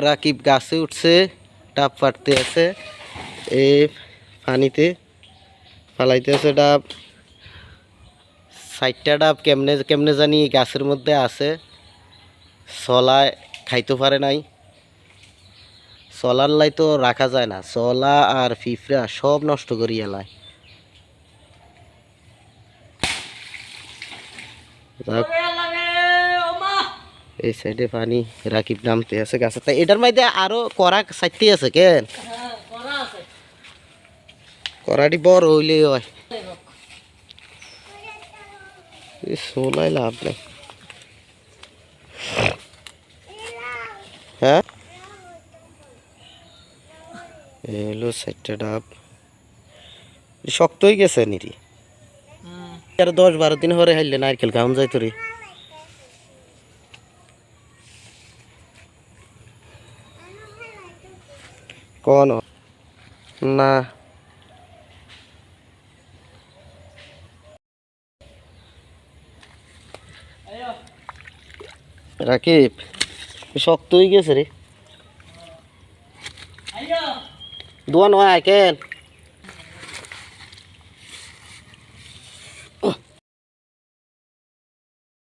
রাকিব গাছে উঠছে, ডাব ফাটতে আছে, এই পানিতে ফালাইতে আছে ডাব। 4টা ডাব কেমনে কেমনে জানি গাছের মধ্যে আছে, চলায় খাইতে পারে নাই। চলার লাই তো রাখা যায় না, চলা আর ফিফরা সব নষ্ট করি এলায়। এই সাইডে পানি, রাকিব নামতে আছে গাছে। তাই এটার মধ্যে আরো করা সাইডতে আছে কেন, করাটি বড় হইলে হয়, সোলাই লাভ নাই। হ্যাঁ এলো 4টা ডাব, শক্ত হয়ে গেছে নিরি। আর 10-12 দিন পরে হাইলে নারকেল খাওয়ান যায় তোরে। কোন না রাকিব শক্ত হয়ে গেছে রে, দোয়া নয় কেন।